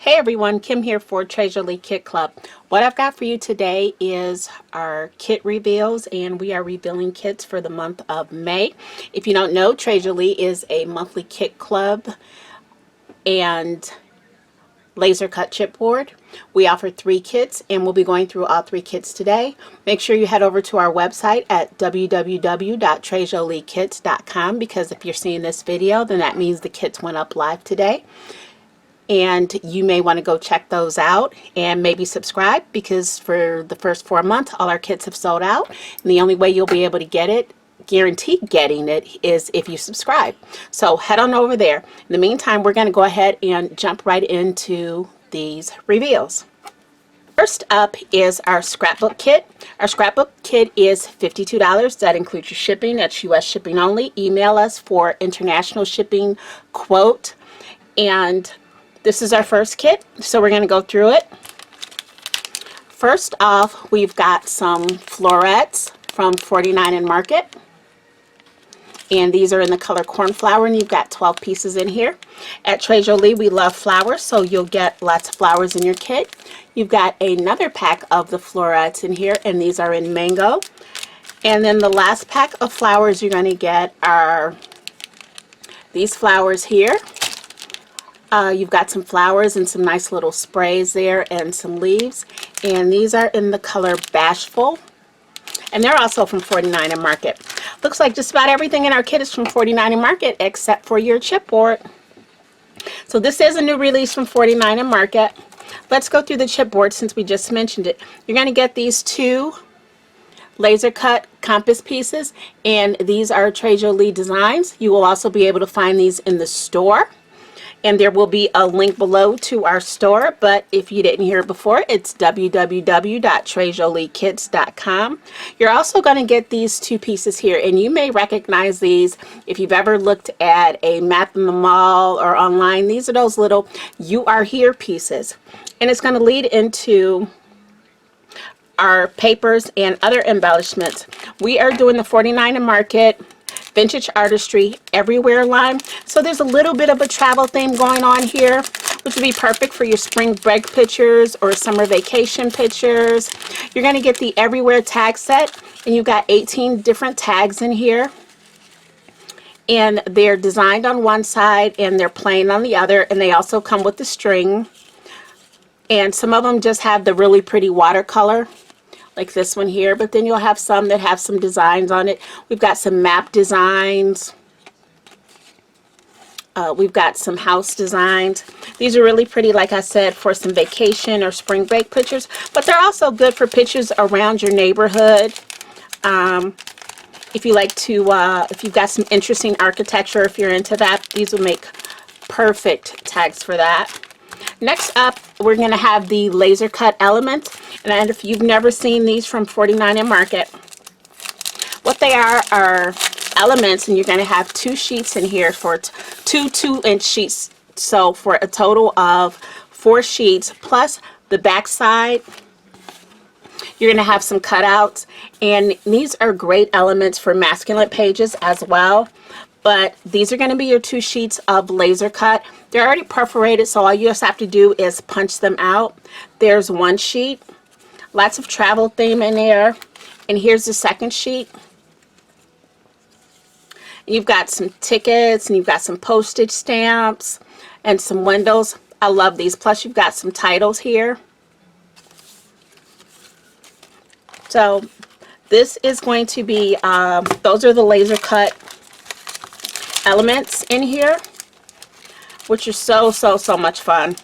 Hey everyone, Kim here for Treasure Lee Kit Club. What I've got for you today is our kit reveals, and we are revealing kits for the month of May. If you don't know, Treasure Lee is a monthly kit club and laser cut chipboard. We offer 3 kits and we'll be going through all 3 kits today. Make sure you head over to our website at www.treasureleekits.com, because if you're seeing this video, then that means the kits went up live today. And you may want to go check those out and maybe subscribe, because for the first 4 months all our kits have sold out, and the only way you'll be able to get it, guaranteed getting it, is if you subscribe. So head on over there. In the meantime, we're going to go ahead and jump right into these reveals. First up is our scrapbook kit. Our scrapbook kit is $52. That includes your shipping. That's US shipping only. Email us for international shipping quote. And this is our first kit, so we're going to go through it. First off, we've got some florets from 49 and Market. And these are in the color cornflower, and you've got 12 pieces in here. At Treasure Lee, we love flowers, so you'll get lots of flowers in your kit. You've got another pack of the florets in here, and these are in mango. And then the last pack of flowers you're going to get are these flowers here. You've got some flowers and some nice little sprays there and some leaves. And these are in the color Bashful. And they're also from 49 and Market. Looks like just about everything in our kit is from 49 and Market except for your chipboard. So this is a new release from 49 and Market. Let's go through the chipboard since we just mentioned it. You're going to get these 2 laser cut compass pieces, and these are Treasure Lee designs. You will also be able to find these in the store. And there will be a link below to our store, but if you didn't hear it before, it's www.treasureleekits.com. You're also going to get these 2 pieces here, and you may recognize these if you've ever looked at a map in the mall or online. These are those little "You Are Here" pieces, and it's going to lead into our papers and other embellishments. We are doing the 49 and Market Vintage Artistry Everywhere line. So there's a little bit of a travel theme going on here, which would be perfect for your spring break pictures or summer vacation pictures. You're going to get the Everywhere tag set, and you've got 18 different tags in here. And they're designed on one side and they're plain on the other, and they also come with the string. And some of them just have the really pretty watercolor, like this one here, but then you'll have some that have some designs on it. We've got some map designs. We've got some house designs. These are really pretty, like I said, for some vacation or spring break pictures, but they're also good for pictures around your neighborhood. If you like to, if you've got some interesting architecture, if you're into that, these will make perfect tags for that. Next up, we're going to have the laser cut elements, and if you've never seen these from 49 and Market, what they are elements, and you're going to have 2 sheets in here for 2 2-inch sheets, so for a total of 4 sheets, plus the back side you're going to have some cutouts, and these are great elements for masculine pages as well. But these are going to be your 2 sheets of laser cut. They're already perforated, so all you just have to do is punch them out. There's 1 sheet, lots of travel theme in there, and here's the second sheet. You've got some tickets, and you've got some postage stamps and some windows. I love these. Plus you've got some titles here. So this is going to be, those are the laser cut elements in here, which are so much fun.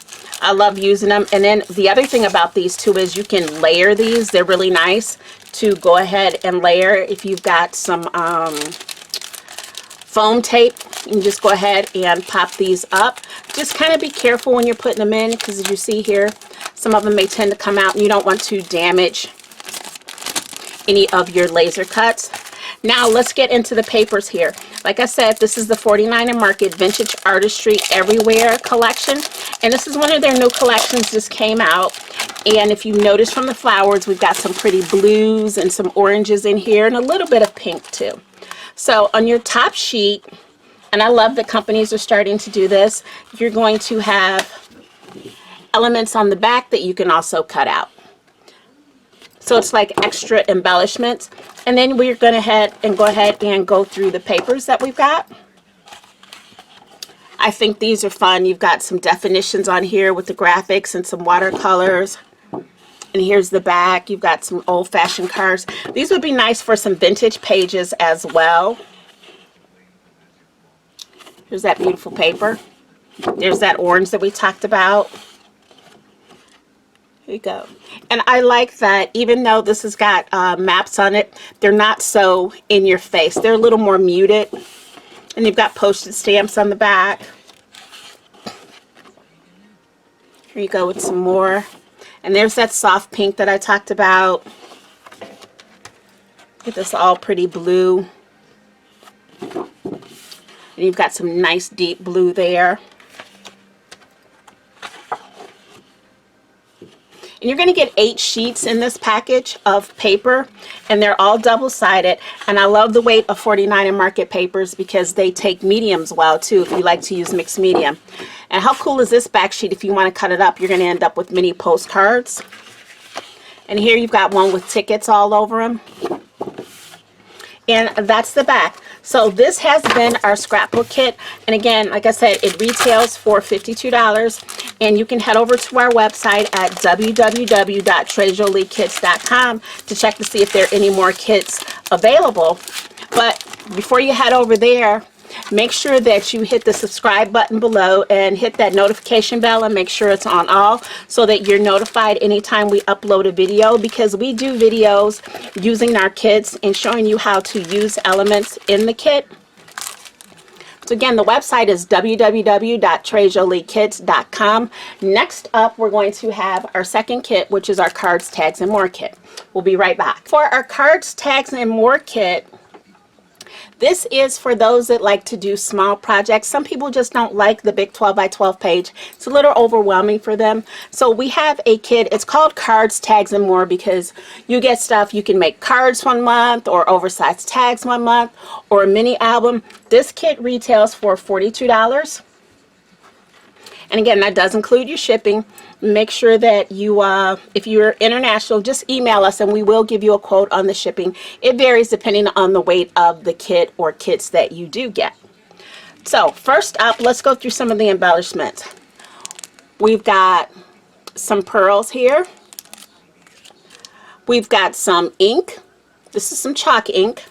I love using them. And then the other thing about these too is you can layer these. They're really nice to go ahead and layer. If you've got some foam tape, you can just go ahead and pop these up. Just kind of be careful when you're putting them in, because as you see here, some of them may tend to come out, and you don't want to damage any of your laser cuts. Now let's get into the papers here. Like I said, this is the 49 and Market Vintage Artistry Everywhere collection, and this is one of their new collections just came out. And if you notice from the flowers, we've got some pretty blues and some oranges in here, and a little bit of pink too. So on your top sheet, and I love that companies are starting to do this, you're going to have elements on the back that you can also cut out. So it's like extra embellishments. And then we're going to go ahead and go through the papers that we've got. I think these are fun. You've got some definitions on here with the graphics and some watercolors. And here's the back. You've got some old-fashioned cards. These would be nice for some vintage pages as well. Here's that beautiful paper. There's that orange that we talked about. Here you go. And I like that even though this has got maps on it, they're not so in your face. They're a little more muted. And you've got postage stamps on the back. Here you go with some more. And there's that soft pink that I talked about. Look at this all pretty blue. And you've got some nice deep blue there. And you're going to get 8 sheets in this package of paper, and they're all double-sided. And I love the weight of 49 and Market papers because they take mediums well too if you like to use mixed medium. And how cool is this back sheet? If you want to cut it up, you're going to end up with mini postcards. And here you've got one with tickets all over them. And that's the back. So this has been our scrapbook kit. And again, like I said, it retails for $52. And you can head over to our website at www.treasurelikits.com to check to see if there are any more kits available. But before you head over there, make sure that you hit the subscribe button below and hit that notification bell and make sure it's on all so that you're notified anytime we upload a video, because we do videos using our kits and showing you how to use elements in the kit. So again, the website is www.treasurelikits.com. Next up, we're going to have our second kit, which is our cards, tags, and more kit. We'll be right back. For our cards, tags, and more kit, this is for those that like to do small projects. Some people just don't like the big 12 by 12 page. It's a little overwhelming for them. So we have a kit. It's called Cards, Tags, and More because you get stuff. You can make cards 1 month or oversized tags 1 month or a mini album. This kit retails for $42. And again, that does include your shipping. Make sure that you, if you're international, just email us and we will give you a quote on the shipping. It varies depending on the weight of the kit or kits that you do get. So first up, let's go through some of the embellishments. We've got some pearls here. We've got some ink. This is some chalk ink.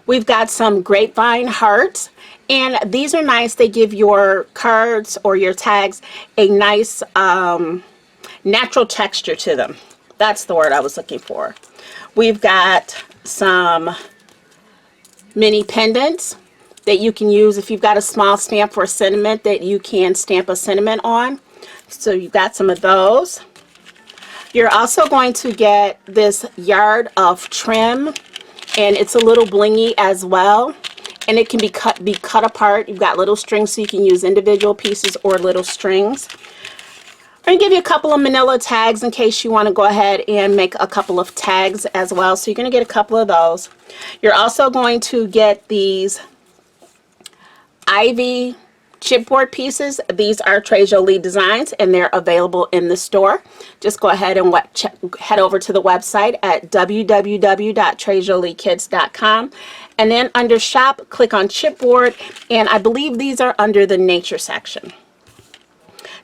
We've got some grapevine hearts. And these are nice. They give your cards or your tags a nice natural texture to them. That's the word I was looking for. We've got some mini pendants that you can use if you've got a small stamp for a sentiment that you can stamp a sentiment on. So you've got some of those. You're also going to get this yard of trim, and it's a little blingy as well. And it can be cut apart. You've got little strings so you can use individual pieces or little strings. I'm going to give you a couple of manila tags in case you want to go ahead and make a couple of tags as well. So you're going to get a couple of those. You're also going to get these Ivy chipboard pieces. These are Treasure Lee designs and they're available in the store. Just go ahead and head over to the website at www.treasurelikits.com. And then under shop, click on chipboard, and I believe these are under the nature section.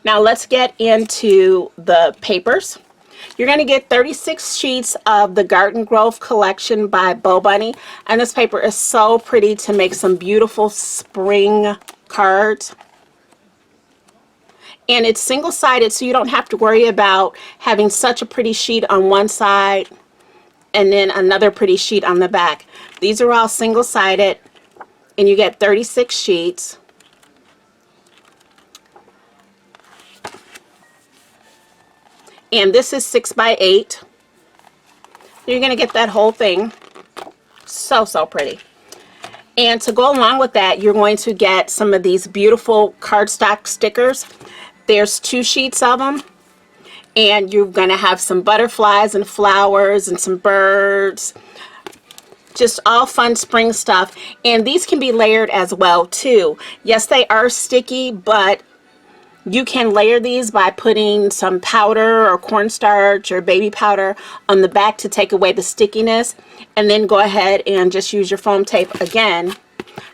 Now let's get into the papers. You're going to get 36 sheets of the Garden Grove collection by Bo Bunny, and this paper is so pretty to make some beautiful spring cards. And it's single-sided, so you don't have to worry about having such a pretty sheet on one side and then another pretty sheet on the back. These are all single-sided, and you get 36 sheets. And this is 6 by 8. You're going to get that whole thing. So, so pretty. And to go along with that, you're going to get some of these beautiful cardstock stickers. There's 2 sheets of them. And you're going to have some butterflies and flowers and some birds. Just all fun spring stuff. And these can be layered as well too. Yes, they are sticky, but You can layer these by putting some powder or cornstarch or baby powder on the back to take away the stickiness, and then go ahead and just use your foam tape again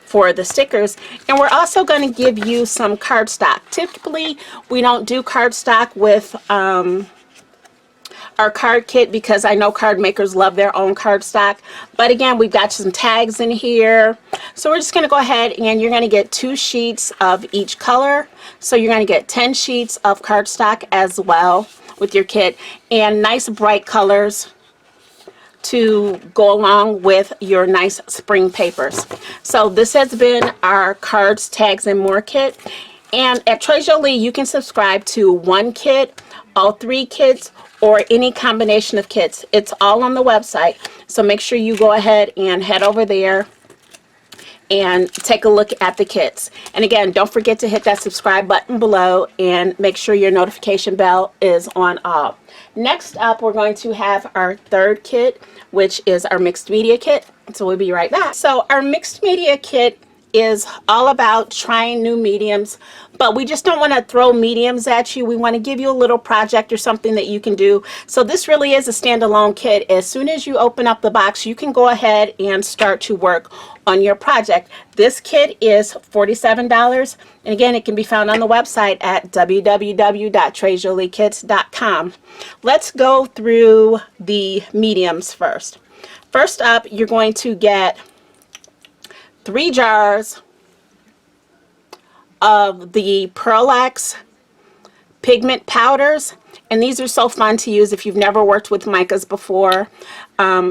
for the stickers. And we're also going to give you some cardstock. Typically we don't do cardstock with our card kit because I know card makers love their own cardstock, but again, we've got some tags in here. So we're just going to go ahead and you're going to get 2 sheets of each color, so you're going to get 10 sheets of cardstock as well with your kit, and nice bright colors to go along with your nice spring papers. So this has been our cards, tags, and more kit. And at Treasure Lee, you can subscribe to 1 kit, all 3 kits, or any combination of kits. It's all on the website, so make sure you go ahead and head over there and take a look at the kits. And again, don't forget to hit that subscribe button below and make sure your notification bell is on all. Next up, we're going to have our 3rd kit, which is our mixed media kit. So we'll be right back. So our mixed media kit is all about trying new mediums, but we just don't want to throw mediums at you. We want to give you a little project or something that you can do. So this really is a standalone kit. As soon as you open up the box, you can go ahead and start to work on your project. This kit is $47, and again, it can be found on the website at www.treasureleekits.com. Let's go through the mediums first. First up, you're going to get 3 jars of the Pearl-X pigment powders, and these are so fun to use if you've never worked with micas before.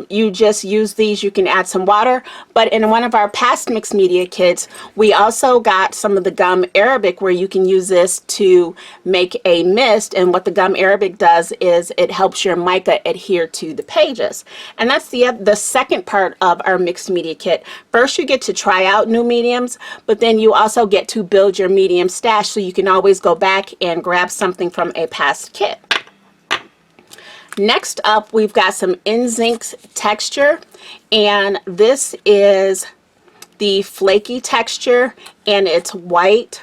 You just use these. You can add some water, but in one of our past mixed media kits, we also got some of the gum arabic where you can use this to make a mist, and what the gum arabic does is it helps your mica adhere to the pages. And that's the second part of our mixed media kit. First, you get to try out new mediums, but then you also get to build your medium stash, so you can always go back and grab something from a past kit. Next up, we've got some Inzink's texture, and this is the flaky texture, and it's white,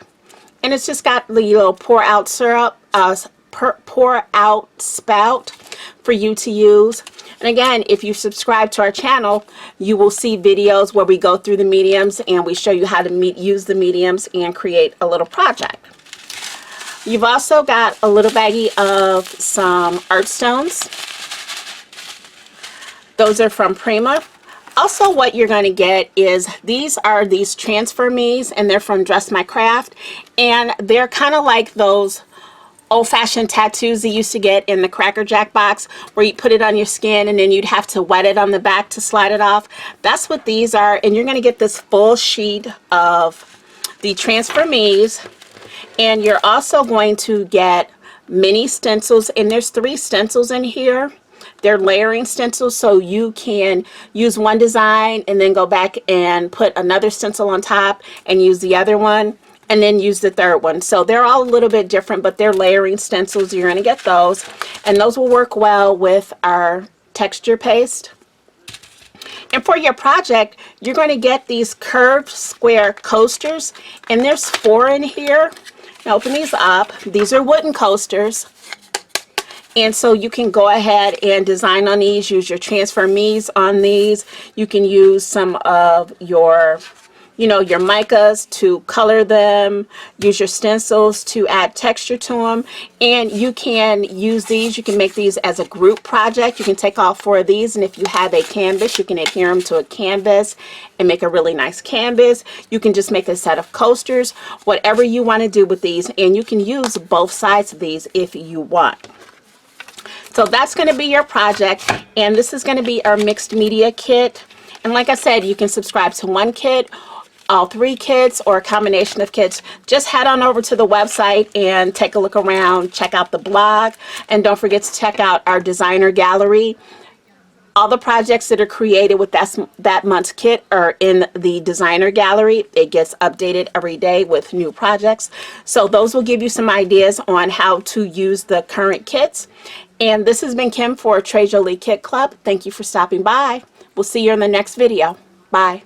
and it's just got the little pour out syrup, pour out spout for you to use. And again, if you subscribe to our channel, you will see videos where we go through the mediums and we show you how to use the mediums and create a little project. You've also got a little baggie of some art stones. Those are from Prima. Also, what you're going to get is these transfer me's, and they're from Dress My Craft, and they're kind of like those old-fashioned tattoos you used to get in the Cracker Jack box where you put it on your skin and then you'd have to wet it on the back to slide it off. That's what these are, and you're going to get this full sheet of the transfer me's. And you're also going to get mini stencils, and there's 3 stencils in here. They're layering stencils, so you can use one design and then go back and put another stencil on top and use the other one and then use the third one. So they're all a little bit different, but they're layering stencils. You're going to get those, and those will work well with our texture paste. And for your project, you're going to get these curved square coasters, and there's 4 in here. Now open these up. These are wooden coasters, and so you can go ahead and design on these. Use your transfer me's on these. You can use some of your your micas to color them. Use your stencils to add texture to them, and you can use these. You can make these as a group project. You can take all 4 of these, and if you have a canvas, you can adhere them to a canvas and make a really nice canvas. You can just make a set of coasters, whatever you want to do with these, and you can use both sides of these if you want. So that's going to be your project, and this is going to be our mixed media kit. And like I said, you can subscribe to 1 kit, all 3 kits, or a combination of kits. Just head on over to the website and take a look around, check out the blog, and don't forget to check out our designer gallery. All the projects that are created with that month's kit are in the designer gallery. It gets updated every day with new projects. So those will give you some ideas on how to use the current kits. And this has been Kim for Treasure Lee Kit Club. Thank you for stopping by. We'll see you in the next video. Bye.